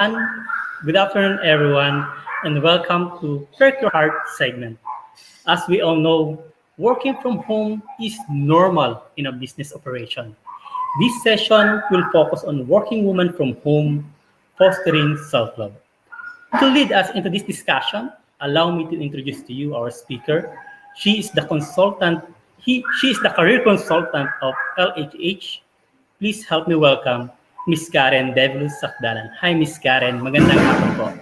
Good afternoon, everyone, and welcome to Perk Your Heart segment. As we all know, working from home is normal in a business operation. This session will focus on working women from home, fostering self-love. To lead us into this discussion, allow me to introduce to you our speaker. She is the consultant. She is the career consultant of LHH. Please help me welcome Miss Karen Develos-Sacdalan. Hi, Miss Karen. Magandang hapon po.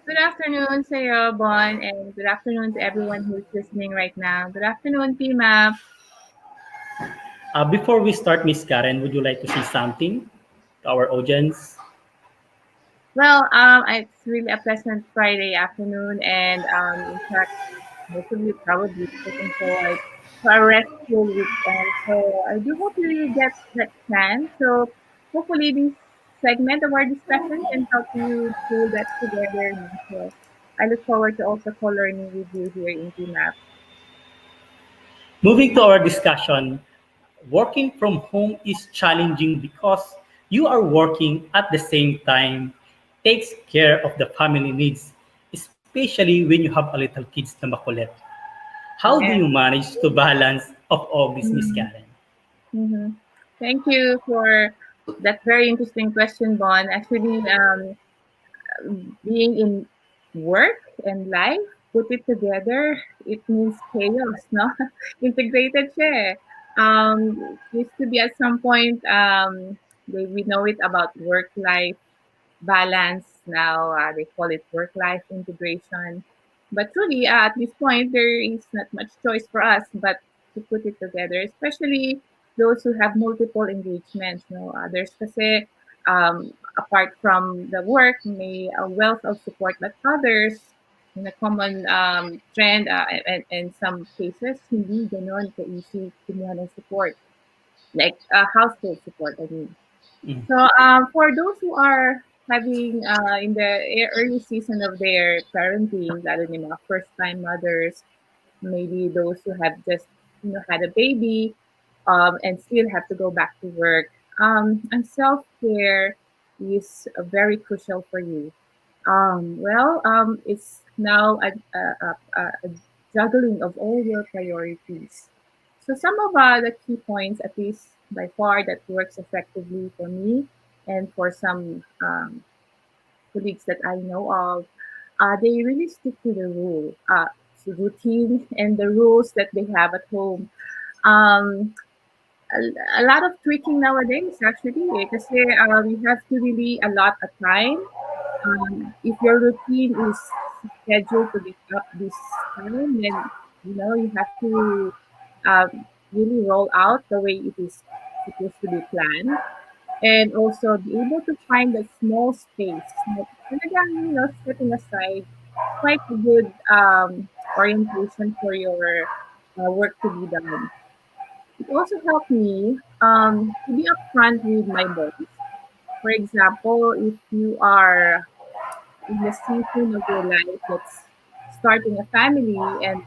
Good afternoon sa'yo, Bonn, and good afternoon to everyone who's listening right now. Good afternoon, Phinma. Before we start, Miss Karen, would you like to say something to our audience? Well, it's really a pleasant Friday afternoon, and in fact, most of you probably looking forward to a restful weekend. So I do hope you really get that chance. So hopefully, this segment of our discussion can help you pull that together. So I look forward to also co-learning with you here in PMAP. Moving to our discussion, working from home is challenging because you are working at the same time, takes care of the family needs, especially when you have a little kids na makulit. How do Yes. you manage to balance of all this, Miss Karen? Mm-hmm. Thank you for that very interesting question, Bon. Actually, being in work and life, put it together, it means chaos, no? Integrated siya eh. Used to be at some point, we know it about work-life balance. Now they call it work-life integration. But truly, at this point, there is not much choice for us but to put it together, especially those who have multiple engagements. No, others kasi apart from the work, may a wealth of support, but others in a common trend and in some cases, hindi ganon ka-easy kumuha ng support, like household support, I mean. Mm. So, for those who are having in the early season of their parenting, lalo na yung mga first-time mothers, maybe those who have just had a baby, and still have to go back to work, and self-care is very crucial for you. It's now a juggling of all your priorities. So some of the key points, at least by far, that works effectively for me and for some colleagues that I know of, they really stick to the to routine and the rules that they have at home. Um, a lot of tweaking nowadays, actually, because we have to really allot a time. If your routine is scheduled to get up this time, then you have to really roll out the way it is supposed to be planned, and also be able to find that small space. And again, setting aside quite a good orientation for your work to be done. It also helped me to be upfront with my boss. For example, if you are in the season of your life that's starting a family, and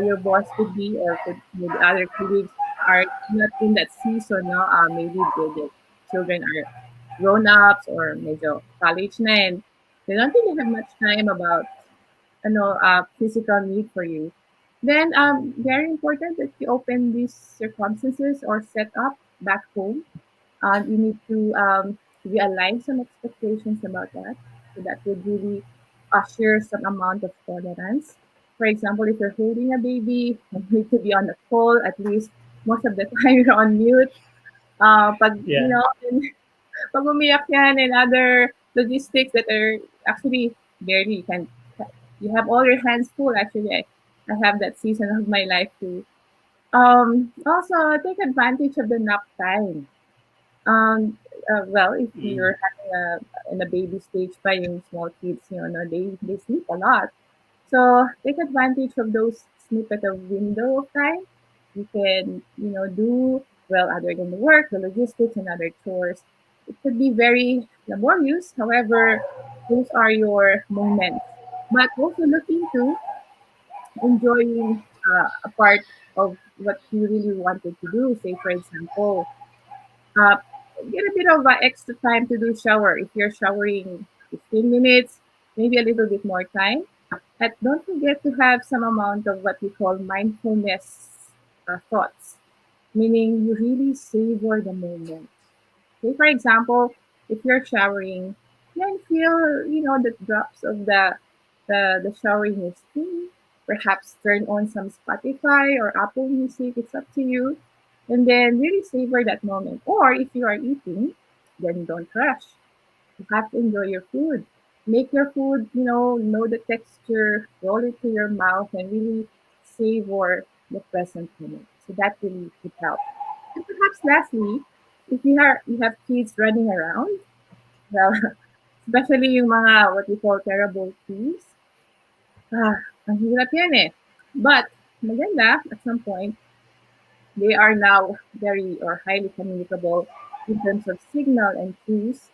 your boss could be, or could maybe other colleagues are not in that season, no? Maybe the children are grown-ups or medyo college na, and they don't really have much time about physical need for you. Then very important that you open these circumstances or set up back home. You need to realign some expectations about that. So that would really usher some amount of tolerance. For example, if you're holding a baby, you need to be on the call at least most of the time you're on mute. Pag, Yeah. pag umiyak yan and other logistics that are actually barely you have all your hands full. Actually, I have that season of my life too. Also take advantage of the nap time. If Mm. you're having in a baby stage pa yung small kids, they sleep a lot. So take advantage of those snippet of window of time. You can, do well other than the work, the logistics, and other chores. It could be very laborious. However, those are your moments. But also look into enjoying a part of what you really wanted to do. Say, for example, uh, get a bit of extra time to do shower. If you're showering 15 minutes, maybe a little bit more time. And don't forget to have some amount of what we call mindfulness thoughts, meaning you really savor the moment. Say, for example, if you're showering, then feel, the drops of the showering misting. Perhaps turn on some Spotify or Apple Music. It's up to you. And then really savor that moment. Or if you are eating, then don't rush. You have to enjoy your food. Make your food, know the texture, roll it to your mouth, and really savor the present moment. So that really would help. And perhaps lastly, if you have kids running around, well, especially yung mga what we call terrible twos, ang hirap yan eh. But maganda at some point, they are now very or highly communicable in terms of signal and cues.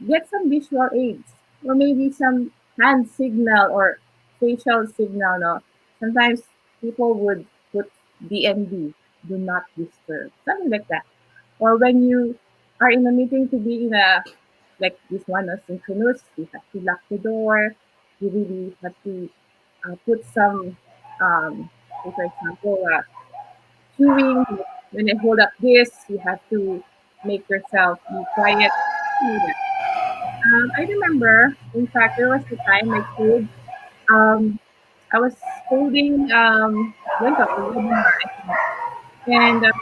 Get some visual aids or maybe some hand signal or facial signal. No, sometimes people would put DND, do not disturb, something like that. Or when you are in a meeting to be in a like this one, a synchronous, you have to lock the door. You really have to put some, say for example, queuing. When I hold up this, you have to make yourself be quiet. Do that. I remember, in fact, there was a time my kid, um, I was holding like a webinar, I think, and it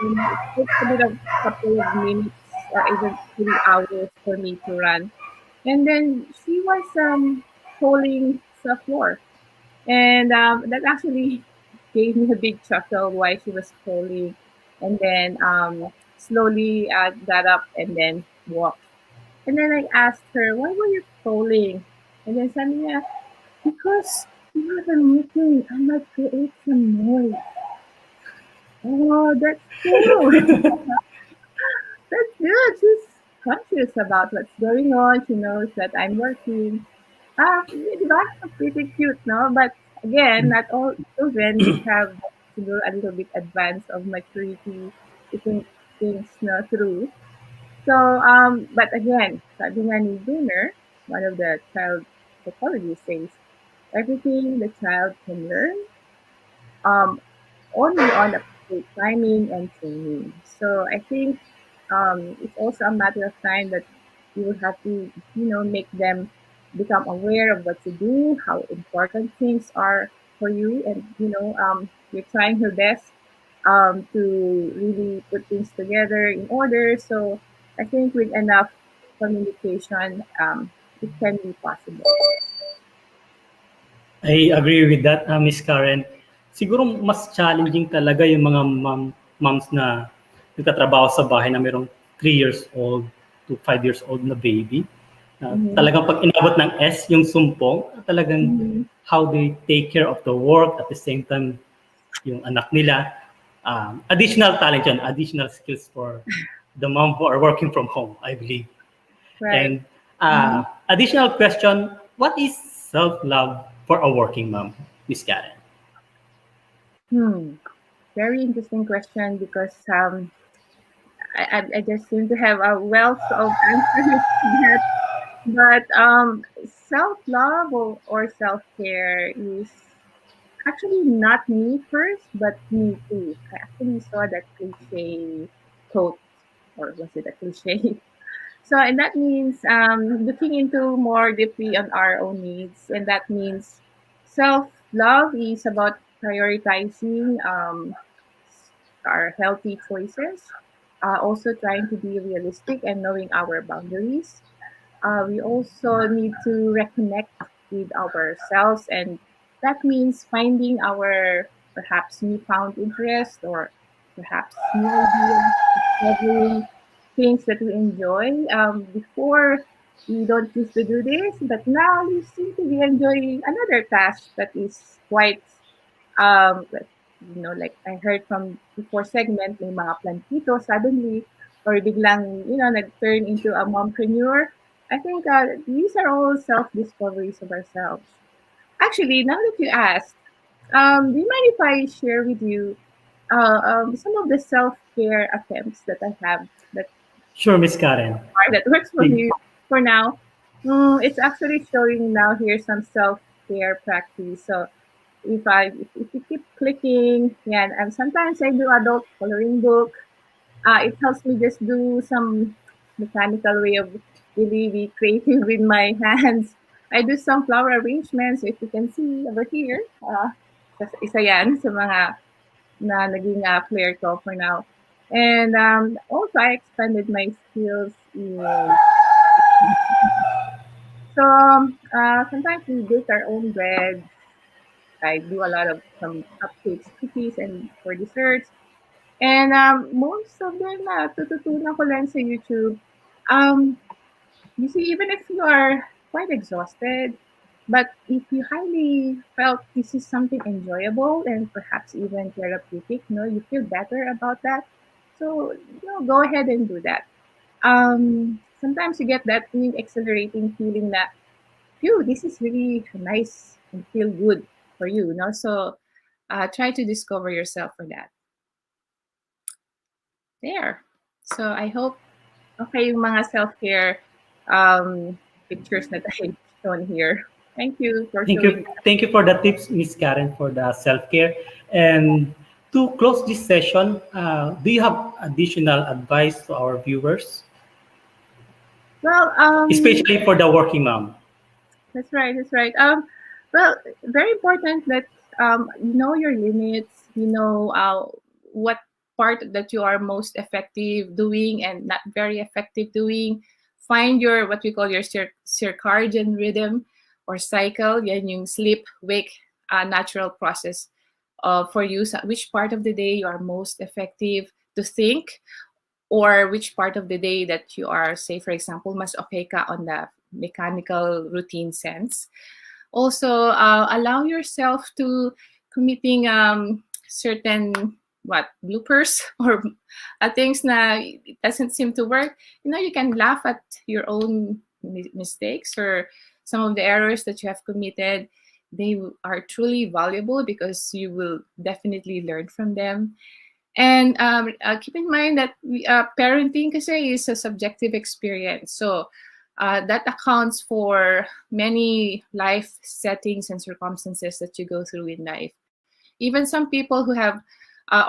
took a bit of couple of minutes or even 3 hours for me to run. And then she was calling Selflore, and that actually gave me a big chuckle while she was calling, and then slowly got up and then walked. And then I asked her, "Why were you calling?" And then sabi niya, "Because we have a meeting. I might create some noise." Oh, that's cool. That's good. She's conscious about what's going on. She knows that I'm working. That's pretty cute, no? But again, not all children have to do a little bit advance of maturity to think things no, through. So, but again, sabi nga ni Bruner, one of the child psychologists says, everything the child can learn um, only on appropriate timing and training. So I think it's also a matter of time that you will have to, make them become aware of what to do, how important things are for you, and you're trying your best to really put things together in order. So I think with enough communication, it can be possible. I agree with that, Miss Karen. Siguro mas challenging talaga yung mga moms na nagtatrabaho sa bahay na mayroong 3 years old to 5 years old na baby. Mm-hmm. Talagang pag inabot ng S yung sumpong, talagang Mm-hmm. how they take care of the work at the same time yung anak nila. Additional talent yun, additional skills for the mom who are working from home, I believe. Right. And Mm-hmm. additional question, what is self-love for a working mom, Miss Karen? Hmm. Very interesting question because I just seem to have a wealth of answers to that. But self love or self care is actually not me first, but me too. I actually saw that cliche quote, or was it a cliche? So, and that means looking into more deeply on our own needs, and that means self love is about prioritizing our healthy choices, also trying to be realistic and knowing our boundaries. We also need to reconnect with ourselves, and that means finding our perhaps newfound interest or perhaps new ideas, discovering things that we enjoy. Before, we don't used to do this, but now we seem to be enjoying another task that is quite like, like I heard from before segment, may mga plantito suddenly or biglang, nag-turn into a mompreneur. I think these are all self-discoveries of ourselves. Actually, now that you asked, do you mind if I share with you some of the self-care attempts that I have that Sure, Miss Karen. That works for Thank me for now. It's actually showing now here some self care practice. So if you keep clicking, yeah, and sometimes I do adult coloring book. It helps me just do some mechanical way of really be creative with my hands. I do some flower arrangements. If you can see over here, isa yan sa mga na naging player ko for now. And also, I expanded my skills in. So sometimes we bake our own bread. I do a lot of some cupcakes, cookies, and for desserts. And most of them natututunan ko lang sa YouTube. Um, you see, even if you are quite exhausted, but if you highly felt this is something enjoyable and perhaps even therapeutic, you feel better about that. So, go ahead and do that. Sometimes you get that exhilarating feeling that, phew, this is really nice and feel good for you. So, try to discover yourself for that. There. So I hope okay yung mga self-care pictures that I shown here. Thank you for Thank showing you. that. Thank you for the tips, Miss Karen, for the self-care. And to close this session, do you have additional advice to our viewers, Well, especially for the working mom? that's right. That's right. Well, very important that you know your limits. You know what part that you are most effective doing and not very effective doing. Find your what we call your circadian rhythm or cycle. Yan yung sleep, wake, natural process for you. So which part of the day you are most effective to think, or which part of the day that you are, say, for example, mas okay ka on the mechanical routine sense. Also, allow yourself to committing certain what bloopers or things na it doesn't seem to work. You can laugh at your own mistakes or some of the errors that you have committed. They are truly valuable because you will definitely learn from them. And keep in mind that parenting kasi is a subjective experience. So that accounts for many life settings and circumstances that you go through in life. Even some people who have,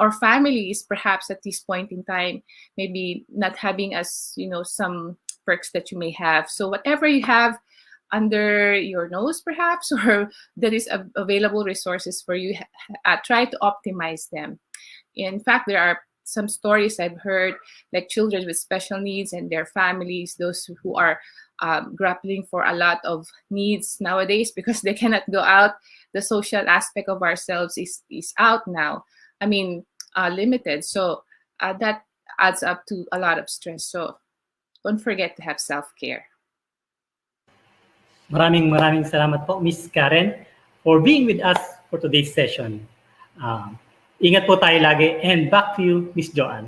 or families perhaps at this point in time, maybe not having as, some perks that you may have. So whatever you have under your nose perhaps, or that is available resources for you, try to optimize them. In fact, there are some stories I've heard, like children with special needs and their families, those who are grappling for a lot of needs nowadays because they cannot go out. The social aspect of ourselves is out now. I mean, limited. So that adds up to a lot of stress. So don't forget to have self-care. Maraming salamat po, Miss Karen, for being with us for today's session. Ingat po tayo lagi, and back to you, Miss Joanne.